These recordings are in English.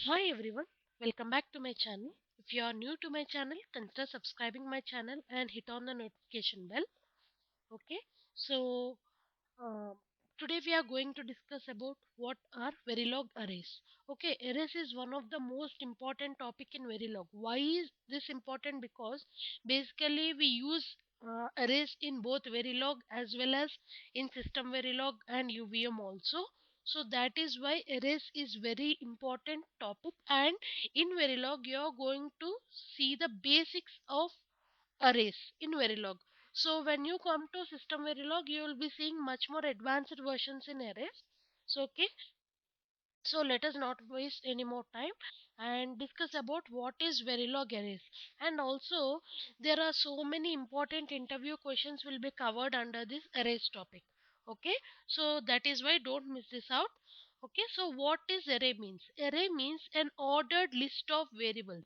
Hi everyone, welcome back to my channel. If you are new to my channel, consider subscribing my channel and hit on the notification bell. Okay, so um, today we are going to discuss about what are verilog arrays. Okay, arrays is one of the most important topic in verilog. Why is this important? Because basically we use arrays in both verilog as well as in system verilog and UVM also. So that is why arrays is very important topic, and in verilog you are going to see the basics of arrays in verilog. So when you come to system verilog, you will be seeing much more advanced versions in arrays. So okay, so let us not waste any more time and discuss about what is verilog arrays. And also there are so many important interview questions will be covered under this arrays topic. Okay, so that is why don't miss this out. Okay, so what is array means? Array means an ordered list of variables.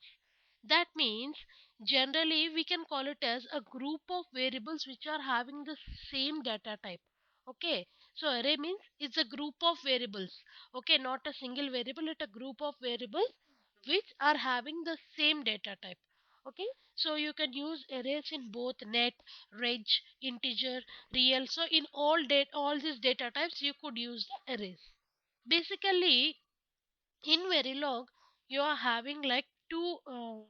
That means generally we can call it as a group of variables which are having the same data type. Okay, so array means it's a group of variables. Okay, not a single variable, it's a group of variables which are having the same data type. Okay, so you can use arrays in both net, reg, integer, real. So in all these data types you could use the arrays. Basically in verilog you are having like two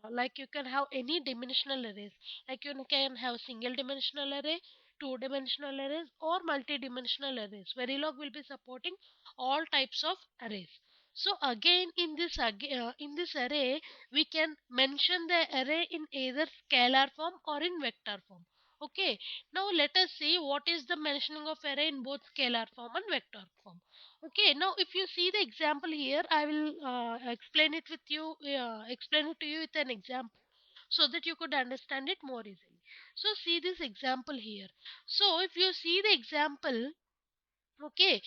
like you can have any dimensional arrays, like you can have single dimensional array, two dimensional arrays, or multi-dimensional arrays. Verilog will be supporting all types of arrays. So again in this array we can mention the array in either scalar form or in vector form. Okay, now let us see what is the mentioning of array in both scalar form and vector form. Okay, now if you see the example here, I will explain it to you with an example so that you could understand it more easily. So see this example here. So if you see the example, okay,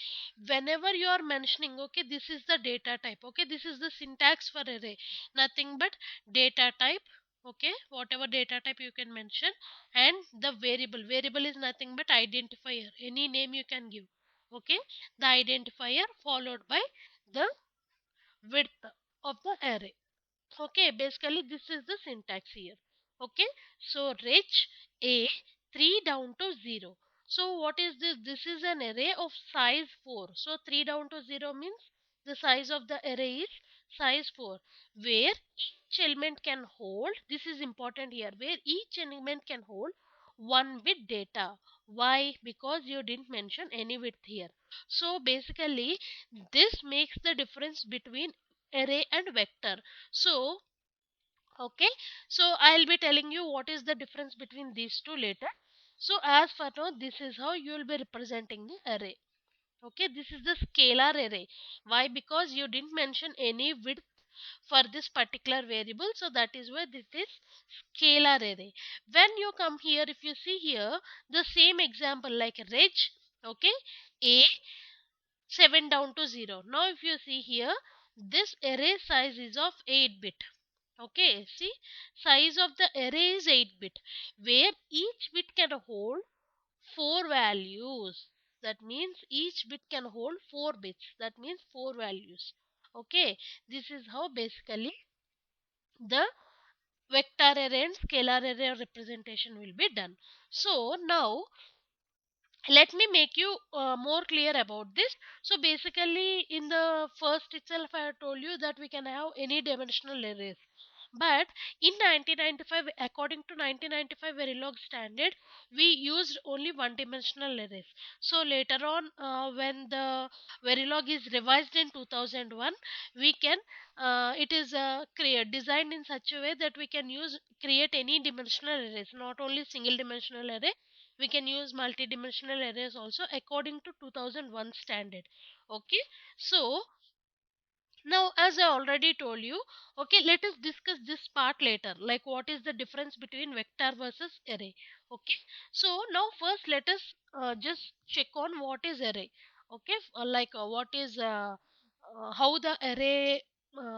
whenever you are mentioning, okay, this is the data type, okay, this is the syntax for array, nothing but data type, okay, whatever data type you can mention, and the variable is nothing but identifier, any name you can give. Okay, the identifier followed by the width of the array. Okay, basically this is the syntax here. Okay, so rich a 3 down to 0. So what is this? This is an array of size 4. So 3 down to 0 means the size of the array is size 4, where each element can hold, this is important here, where each element can hold one bit data. Why? Because you didn't mention any width here. So basically this makes the difference between array and vector. So okay, so I'll be telling you what is the difference between these two later. So as for now, this is how you will be representing the array. Okay, this is the scalar array. Why? Because you didn't mention any width for this particular variable, so that is why this is scalar array. When you come here, if you see here the same example like reg, okay, a 7 down to 0. Now if you see here, this array size is of 8 bit. Okay, see, size of the array is 8 bit, where each bit can hold 4 values. That means each bit can hold 4 bits. That means 4 values. Okay, this is how basically the vector array and scalar array representation will be done. So now let me make you more clear about this. So basically in the first itself I have told you that we can have any dimensional arrays, but in 1995, according to 1995 verilog standard, we used only one dimensional arrays. So later on when the verilog is revised in 2001, we can it is designed in such a way that we can create any dimensional arrays, not only single dimensional array, we can use multi-dimensional arrays also according to 2001 standard. Okay, so now as I already told you, okay, let us discuss this part later, like what is the difference between vector versus array. Okay, so now first let us just check on what is array. Okay, what is how the array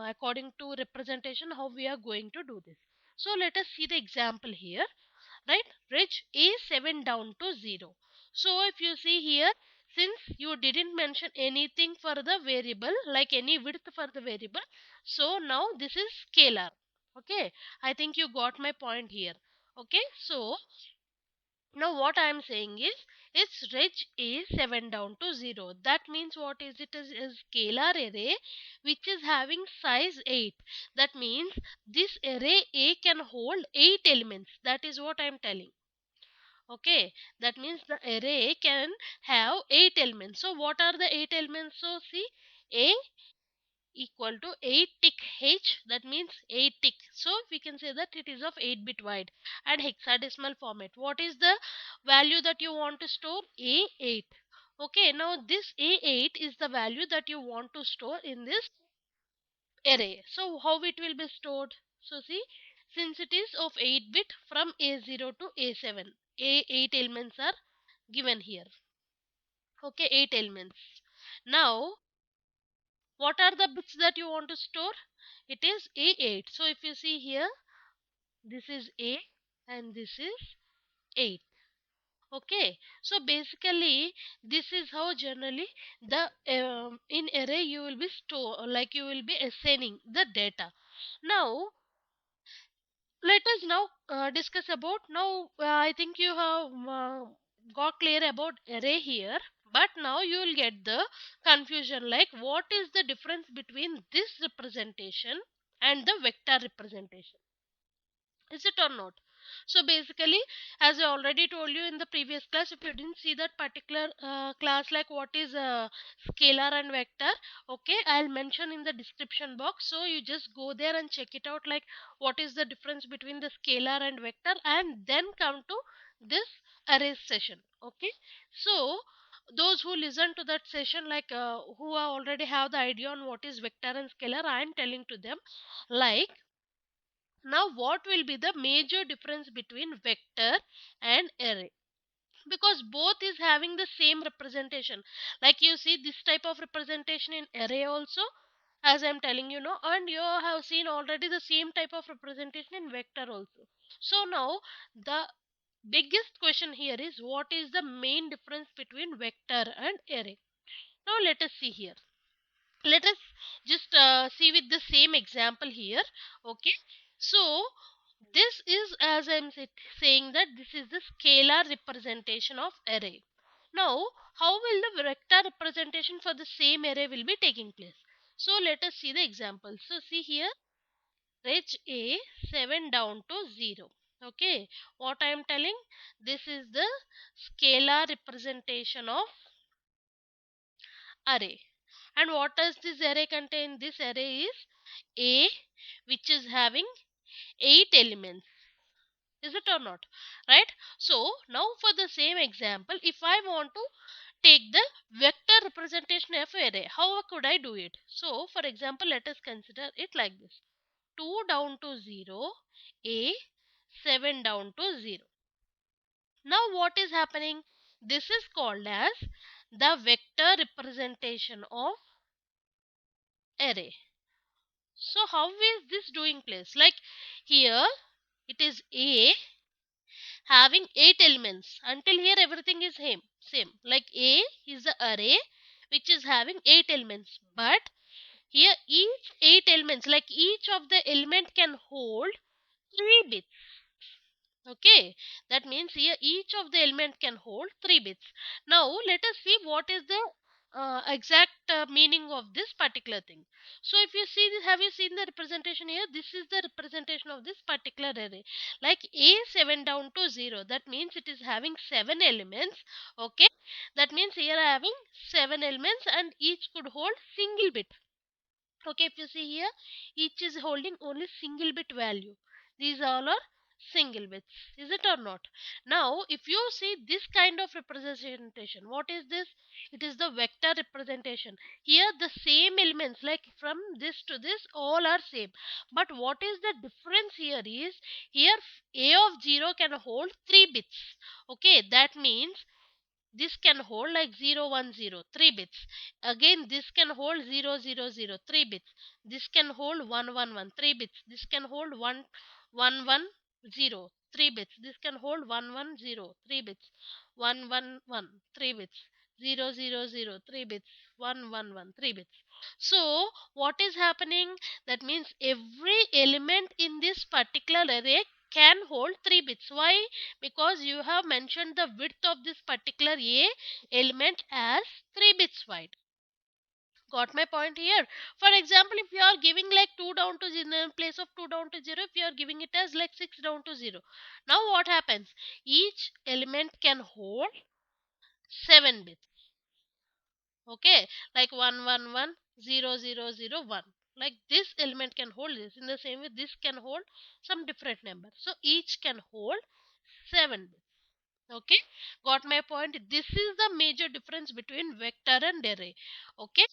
according to representation, how we are going to do this. So let us see the example here, right? Rich is 7 down to 0. So if you see here, since you didn't mention anything for the variable, like any width for the variable, so now this is scalar. Okay, I think you got my point here. Okay, so now what I am saying is its range is 7 down to 0. That means what is it is a scalar array which is having size 8. That means this array A can hold 8 elements. That is what I am telling. Okay, that means the array can have 8 elements. So what are the 8 elements? So see, A equal to 8 tick H, that means 8 tick. So we can say that it is of 8 bit wide and hexadecimal format. What is the value that you want to store? A8. Okay, now this A8 is the value that you want to store in this array. So how it will be stored? So see, since it is of 8 bit, from A0 to A7, A8 elements are given here. Okay, 8 elements. Now what are the bits that you want to store? It is A8. So if you see here, this is A and this is 8. Okay, so basically this is how generally the in array you will be store, like you will be assigning the data. Now let us now discuss about, now I think you have got clear about array here, but now you will get the confusion, like what is the difference between this representation and the vector representation, is it or not? So basically, as I already told you in the previous class, if you didn't see that particular class, like what is scalar and vector, okay, I'll mention in the description box, so you just go there and check it out, like what is the difference between the scalar and vector, and then come to this array session. Okay, so those who listen to that session, like who already have the idea on what is vector and scalar, I am telling to them, like, now what will be the major difference between vector and array? Because both is having the same representation. Like you see this type of representation in array also, as I am telling you now, and you have seen already the same type of representation in vector also. So now the biggest question here is, what is the main difference between vector and array? Now let us see here. Let us just see with the same example here. Okay, so this is, as I'm saying, that this is the scalar representation of array. Now how will the vector representation for the same array will be taking place? So let us see the example. So see here, range A 7 down to 0. Okay, what I am telling, this is the scalar representation of array. And what does this array contain? This array is A, which is having 8 elements. Is it or not? Right? So now for the same example, if I want to take the vector representation of array, how could I do it? So for example, let us consider it like this: 2 down to 0, A, 7 down to 0. Now what is happening? This is called as the vector representation of array. So how is this doing place? Like here it is A having 8 elements. Until here everything is same. Like A is the array which is having 8 elements. But here each 8 elements, like each of the element can hold 3 bits. Okay, that means here each of the element can hold 3 bits. Now let us see what is the exact meaning of this particular thing. So if you see this, have you seen the representation here? This is the representation of this particular array. Like A 7 down to 0, that means it is having 7 elements. Okay, that means here I having 7 elements and each could hold single bit. Okay, if you see here, each is holding only single bit value. These all are single bits. Is it or not? Now, if you see this kind of representation, what is this? It is the vector representation. Here, the same elements, like from this to this, all are same. But what is the difference here is, here A of 0 can hold 3 bits. Okay, that means this can hold like 0 1 0 3 bits. Again this can hold 0 0 0 3 bits. This can hold 1 1 1 3 bits. This can hold 1 1 1 0 3 bits. This can hold 1 1 0 3 bits. 1 1 1 3 bits. 0 0 0 3 bits, 1 1 1 3 bits. So what is happening? That means every element in this particular array can hold 3 bits. Why? Because you have mentioned the width of this particular a element as 3 bits wide. Got my point here? For example, if you are giving like 2 down to 0 in place of 2 down to 0, if you are giving it as like 6 down to 0, now what happens? Each element can hold 7 bits. Okay, like 1 1 1 0 0 0 1. Like this element can hold this. In the same way, this can hold some different number. So each can hold 7 bits. Okay, got my point? This is the major difference between vector and array. Okay,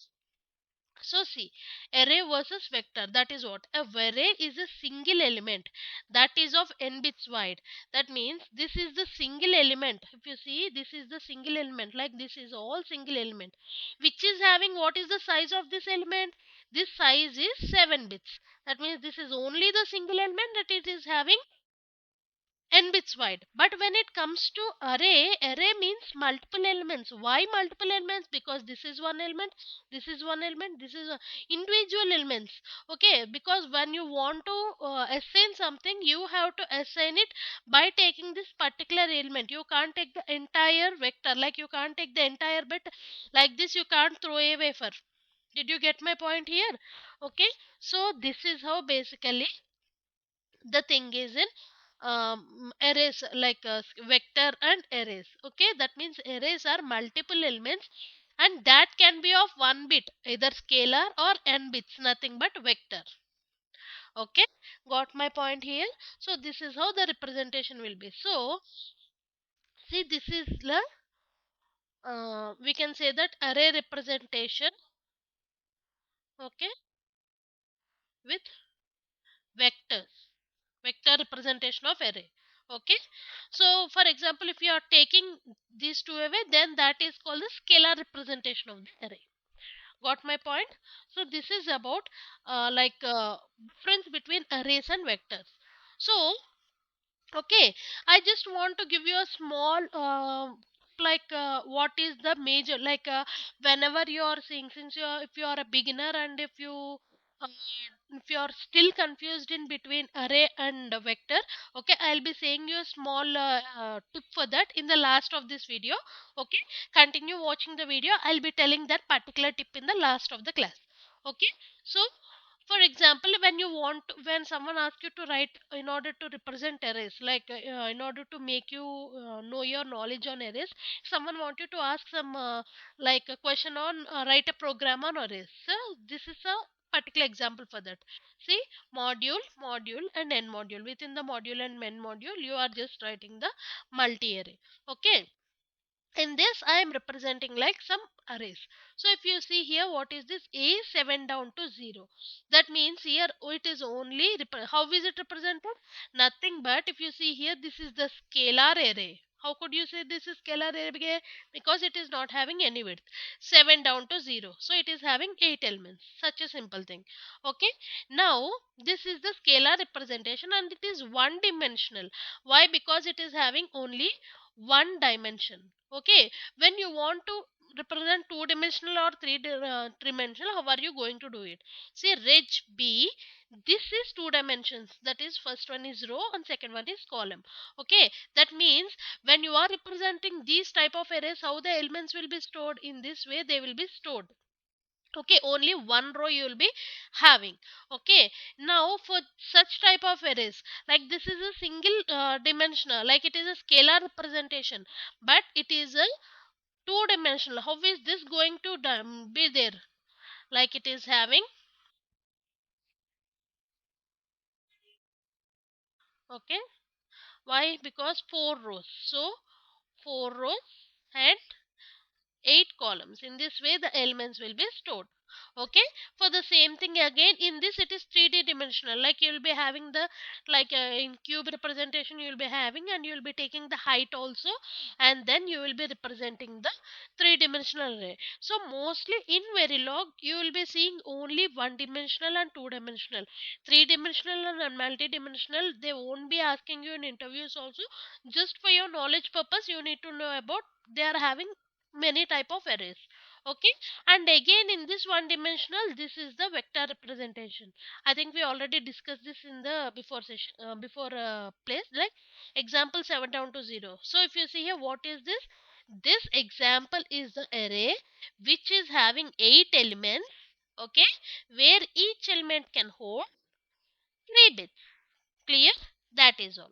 so see, array versus vector, that is what? A array is a single element that is of n bits wide. That means this is the single element. If you see, this is the single element, like this is all single element, which is having, what is the size of this element? This size is 7 bits. That means this is only the single element that it is having n bits wide. But when it comes to array means multiple elements. Why multiple elements? Because this is one element, this is one element, this is individual elements. Okay, because when you want to assign something, you have to assign it by taking this particular element. You can't take the entire vector, like you can't take the entire bit like this. You can't throw a wafer. Did you get my point here? Okay, so this is how basically the thing is in arrays, like vector and arrays. Okay, that means arrays are multiple elements, and that can be of one bit, either scalar or n bits, nothing but vector. Okay, got my point here? So this is how the representation will be. So see, this is the we can say that array representation, okay, with vectors, vector representation of array. Okay, so for example, if you are taking these two away, then that is called the scalar representation of the array. Got my point? So this is about difference between arrays and vectors. So okay, I just want to give you a small what is the major, whenever you are seeing, since you are, if you are a beginner, and uh, if you are still confused in between array and vector, okay, I'll be saying you a small tip for that in the last of this video. Okay, continue watching the video. I'll be telling that particular tip in the last of the class. Okay, so for example, when you want, when someone asks you to write in order to represent arrays, in order to make you know your knowledge on arrays, someone want you to ask some like a question on write a program on arrays. So this is a particular example for that. See, module and n module. Within the module and n module, you are just writing the multi array. Okay, in this I am representing like some arrays. So if you see here, what is this? A 7 down to 0. That means here it is only how is it represented? Nothing but, if you see here, this is the scalar array. How could you say this is scalar array? Because it is not having any width. 7 down to 0, so it is having 8 elements. Such a simple thing. Okay, now this is the scalar representation, and it is one dimensional. Why? Because it is having only one dimension. Okay, when you want to represent two dimensional or three dimensional, how are you going to do it? See, reg b, this is two dimensions, that is first one is row and second one is column. Okay, that means when you are representing these type of arrays, how the elements will be stored? In this way they will be stored. Okay, only one row you will be having. Okay, now for such type of arrays, like this is a single dimensional, like it is a scalar representation, but it is a two dimensional. How is this going to be there? Like it is having, okay, why? Because four rows, so four rows and 8 columns. In this way the elements will be stored. Okay, for the same thing again, in this it is 3D dimensional, like you will be having the, in cube representation you will be having, and you will be taking the height also, and then you will be representing the three-dimensional array. So mostly in verilog you will be seeing only one dimensional and two dimensional. Three dimensional and multi-dimensional they won't be asking you in interviews also. Just for your knowledge purpose, you need to know about, they are having many type of arrays. Okay, and again in this one dimensional, this is the vector representation. I think we already discussed this in the before session, before place, like example 7 down to 0. So if you see here, what is this? This example is the array which is having 8 elements, okay, where each element can hold 3 bits. Clear? That is all.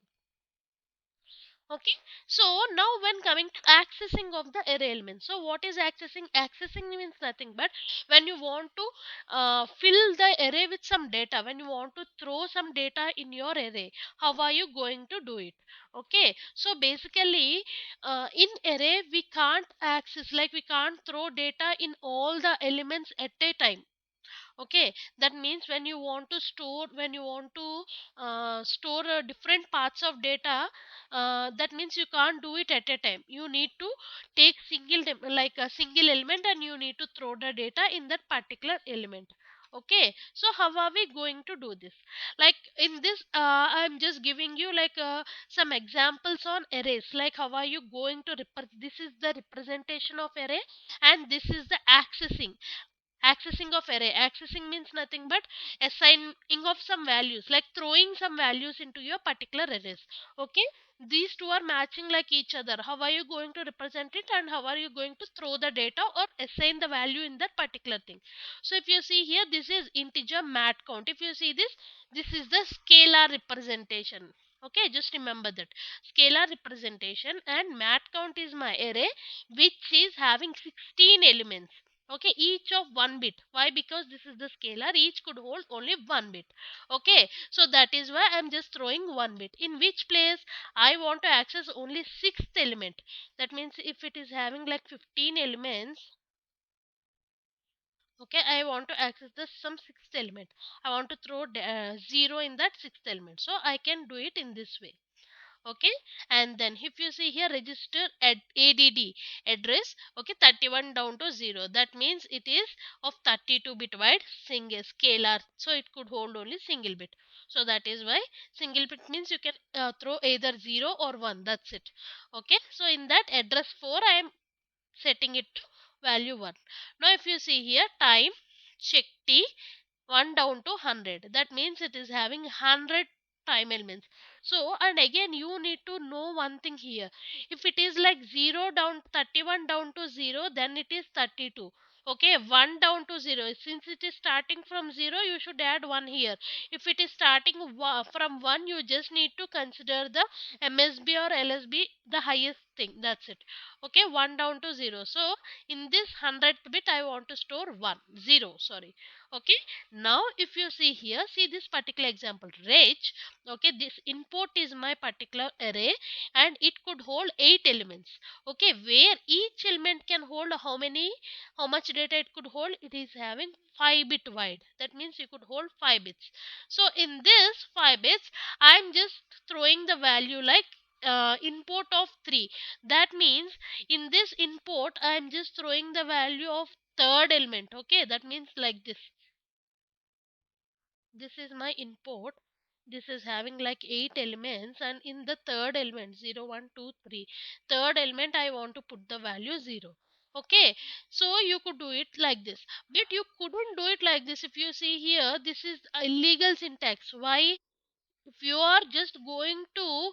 Okay, so now when coming to accessing of the array element, so what is accessing? Accessing means nothing but when you want to fill the array with some data, when you want to throw some data in your array, how are you going to do it? Okay, so basically in array we can't access, like we can't throw data in all the elements at a time. Okay, that means when you want to store, when you want to store different parts of data, that means you can't do it at a time. You need to take like a single element, and you need to throw the data in that particular element. Okay, so how are we going to do this? Like in this I'm just giving you like some examples on arrays, like how are you going to this is the representation of array, and this is the accessing of array. Accessing means nothing but assigning of some values, like throwing some values into your particular arrays. Okay, these two are matching like each other. How are you going to represent it, and how are you going to throw the data or assign the value in that particular thing? So if you see here, this is integer mat count. If you see this, this is the scalar representation. Okay, just remember that scalar representation, and mat count is my array which is having 16 elements. Okay, each of 1 bit. Why? Because this is the scalar, each could hold only 1 bit. Okay, so that is why I'm just throwing 1 bit. In which place I want to access only sixth element. That means if it is having like 15 elements, okay, I want to access the some sixth element. I want to throw 0 in that sixth element, so I can do it in this way. Okay, and then if you see here, register at add address, okay, 31 down to 0, that means it is of 32-bit wide single scalar, so it could hold only single bit. So that is why single bit means you can throw either 0 or 1, that's it. Okay, so in that address 4 I am setting it to value 1. Now if you see here, time check t 1 down to 100, that means it is having 100 time elements. So, and again you need to know one thing here. If it is like 0 down 31 down to 0, then it is 32. Okay, 1 down to 0, since it is starting from 0, you should add 1 here. If it is starting from 1, you just need to consider the MSB or LSB, the highest thing, that's it. Okay, 1 down to 0. So in this 100th bit I want to store 0, sorry. Okay, now if you see here, see this particular example, range. Okay, this import is my particular array, and it could hold 8 elements. Okay, where each element can hold how much data it could hold? It is having 5-bit wide, that means you could hold 5 bits. So in this 5 bits I'm just throwing the value like import of 3. That means in this import I'm just throwing the value of third element. Okay, that means like this is my import. This is having like 8 elements, and in the third element, 0 1 2 3, third element I want to put the value 0. Okay, so you could do it like this, but you couldn't do it like this. If you see here, this is illegal syntax. Why? If you are just going to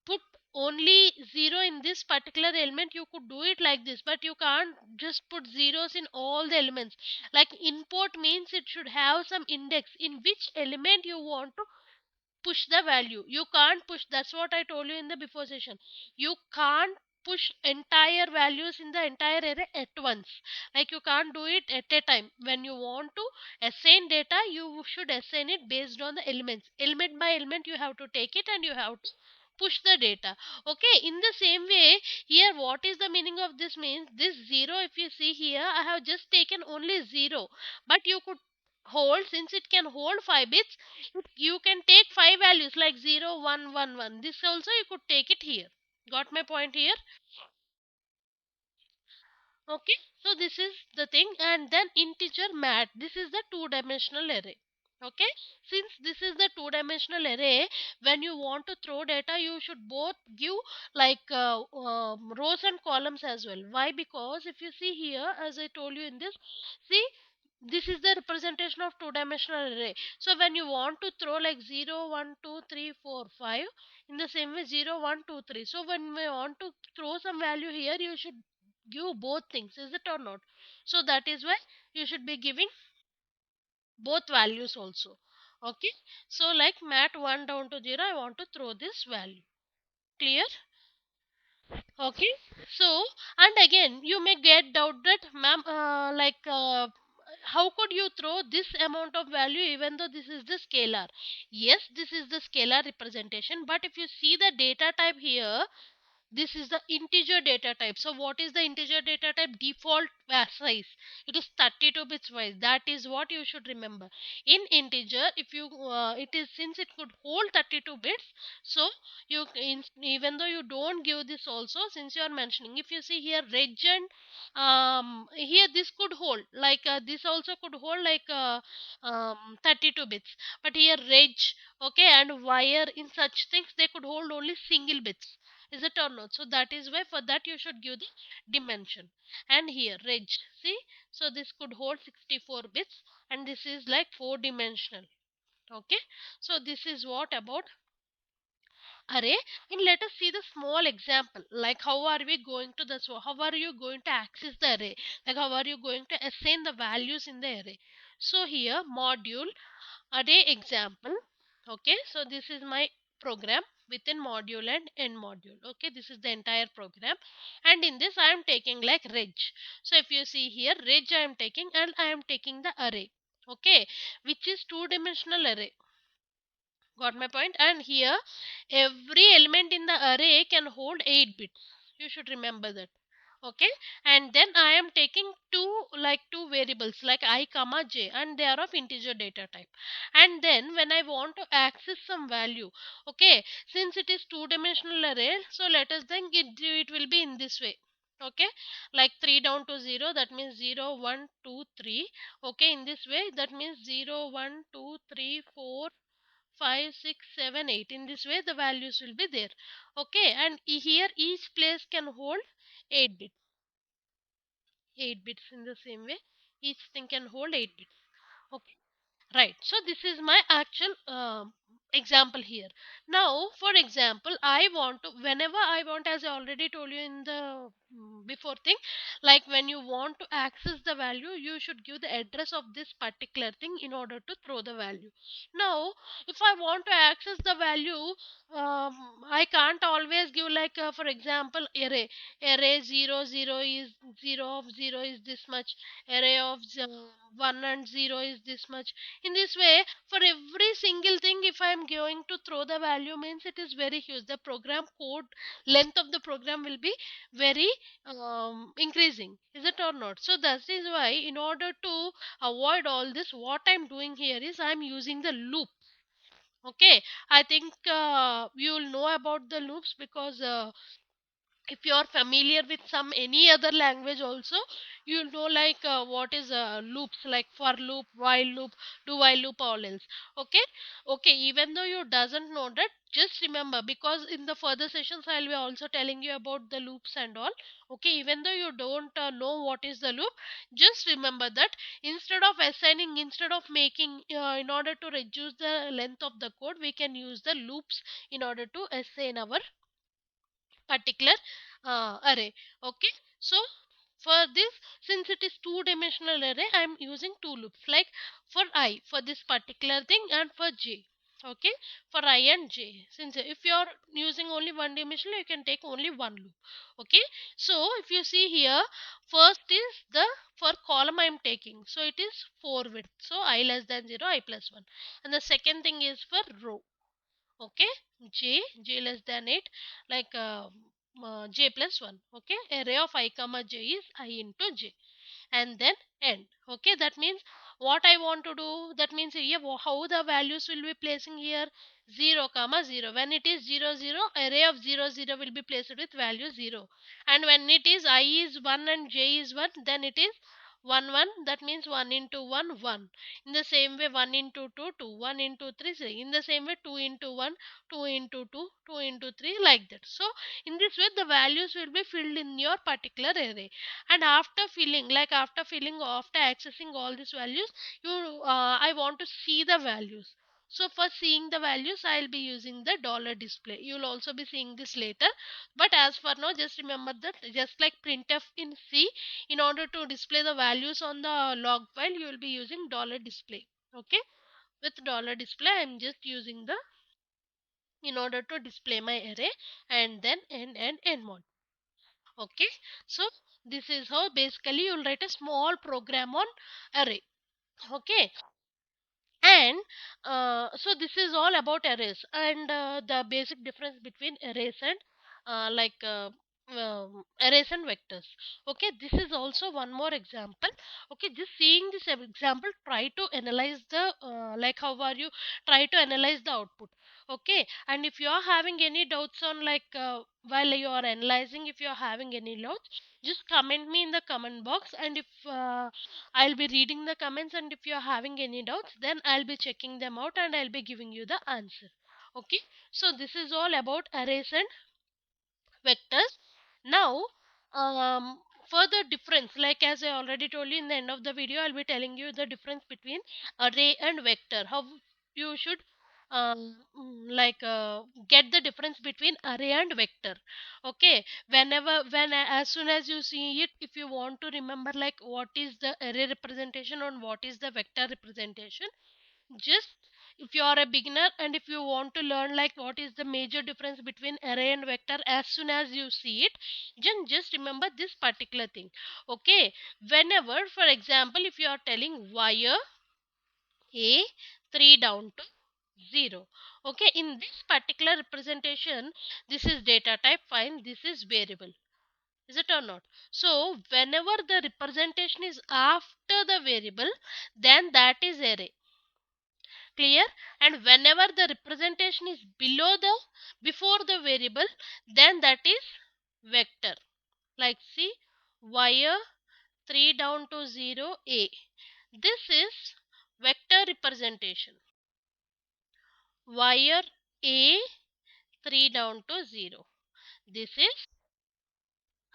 put only 0 in this particular element, you could do it like this, but you can't just put zeros in all the elements. Like import means it should have some index in which element you want to push the value. You can't push, that's what I told you in the before session. You can't push entire values in the entire array at once. Like you can't do it at a time. When you want to assign data, you should assign it based on the elements. Element by element you have to take it, and you have to push the data. Okay, in the same way here, what is the meaning of this? Means this 0, if you see here, I have just taken only 0, but you could hold, since it can hold 5 bits, you can take 5 values like 0 1 1 1. This also you could take it here. Got my point here? Okay, so this is the thing. And then integer mat, this is the two dimensional array. Okay, since this is the two-dimensional array, when you want to throw data, you should both give like rows and columns as well. Why? Because if you see here, as I told you in this, see, this is the representation of two-dimensional array. So when you want to throw like 0 1 2 3 4 5, in the same way 0 1 2 3, so when we want to throw some value here, you should give both things, is it or not? So that is why you should be giving both values also. Okay, so like mat 1 down to 0, I want to throw this value. Clear? Okay, so and again you may get doubt that ma'am, how could you throw this amount of value even though this is the scalar? Yes, this is the scalar representation, but if you see the data type here, this is the integer data type. So what is the integer data type? Default size, it is 32 bits wise. That is what you should remember. In integer, if you it is, since it could hold 32 bits, so even though you don't give this also, since you are mentioning, if you see here reg and here this could hold like this also could hold like 32 bits, but here reg, okay, and wire, in such things they could hold only single bits, is it or not? So that is why for that you should give the dimension. And here reg, see, so this could hold 64 bits, and this is like 4-dimensional. Okay, so this is what about array. And let us see the small example, like how are we going to the, so how are you going to access the array, like how are you going to assign the values in the array. So here module array example. Okay, so this is my program within module and end module. Okay, this is the entire program, and in this I am taking like reg. So if you see here reg I am taking, and I am taking the array, okay, which is two-dimensional array. Got my point? And here every element in the array can hold 8 bits. You should remember that. Okay, and then I am taking two variables like I comma j, and they are of integer data type. And then when I want to access some value, okay, since it is two-dimensional array, so let us think it will be in this way. Okay, like 3 down to 0, that means 0 1 2 3. Okay, in this way, that means 0 1 2 3 4 5 6 7 8. In this way the values will be there. Okay, and here each place can hold 8 bits. 8 bits in the same way, each thing can hold 8 bits. Okay, right, so this is my actual example here. Now for example, I want to, whenever I want, as I already told you in the before thing, like when you want to access the value, you should give the address of this particular thing in order to throw the value. Now if I want to access the value, I can't always give like for example array 0 0 is 0 of 0 is this much, array of 1 and 0 is this much. In this way, for every single thing, if I am going to throw the value, means it is very huge. The program code length of the program will be very increasing, is it or not? So that is why, in order to avoid all this, what I am doing here is I am using the loop. Okay, I think you will know about the loops, because if you are familiar with some any other language also, you know like what is loops, like for loop, while loop, do while loop, all else. Okay, okay, even though you doesn't know that, just remember, because in the further sessions I'll be also telling you about the loops and all. Okay, even though you don't know what is the loop, just remember that instead of assigning, instead of making in order to reduce the length of the code, we can use the loops in order to assign our particular array. Okay, so for this, since it is two-dimensional array, I am using two loops, like for I, for this particular thing, and for j. Okay, for I and j, since if you are using only one dimensional, you can take only one loop. Okay, so if you see here, first is the, for column I am taking, so it is 4 width, so I less than 0, I plus 1. And the second thing is for row. Okay, j less than 8, like j plus 1. Okay, array of I comma j is I into j, and then end. Okay, that means what I want to do, that means here how the values will be placing here, 0 comma 0. When it is 0 0, array of 0 0 will be placed with value 0, and when it is I is 1 and j is 1, then it is 1 1, that means 1 into 1 1. In the same way 1 into 2 2, 1 into 3 3. In the same way 2 into 1 2 into 2 2 into 3, like that. So in this way the values will be filled in your particular array, and after filling, after accessing all these values, I want to see the values. So for seeing the values, I'll be using the dollar display. You'll also be seeing this later, but as for now, just remember that just like printf in C, in order to display the values on the log file, you will be using dollar display. Okay, with dollar display, I'm just using the, in order to display my array, and then end mode. Okay, so this is how basically you'll write a small program on array. Okay, and so this is all about arrays, and the basic difference between arrays and arrays and vectors. Okay, this is also one more example. Okay, just seeing this example, try to analyze the how are you, try to analyze the output. Okay, and if you are having any doubts on while you are analyzing, if you are having any doubts, just comment me in the comment box, and if I'll be reading the comments, and if you're having any doubts, then I'll be checking them out and I'll be giving you the answer. Okay, so this is all about arrays and vectors. Now, further difference, like as I already told you in the end of the video, I'll be telling you the difference between array and vector. How you should get the difference between array and vector. Okay, as soon as you see it, if you want to remember like what is the array representation and what is the vector representation, just if you are a beginner and if you want to learn like what is the major difference between array and vector, as soon as you see it, then just remember this particular thing. Okay, whenever, for example, if you are telling wire a 3 down to 0, okay, in this particular representation, this is data type, fine, this is variable, is it or not? So whenever the representation is after the variable, then that is array. Clear? And whenever the representation is before the variable, then that is vector. Like see, wire 3 down to 0 a, this is vector representation. Wire a 3 down to 0, this is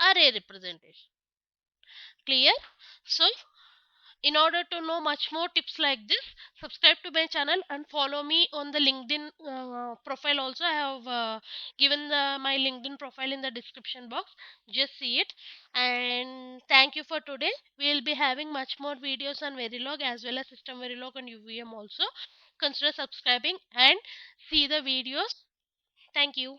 array representation. Clear? So in order to know much more tips like this, subscribe to my channel and follow me on the LinkedIn profile also. I have given my LinkedIn profile in the description box. Just see it. And thank you for today. We will be having much more videos on Verilog as well as System Verilog and UVM also. Consider subscribing and see the videos. Thank you.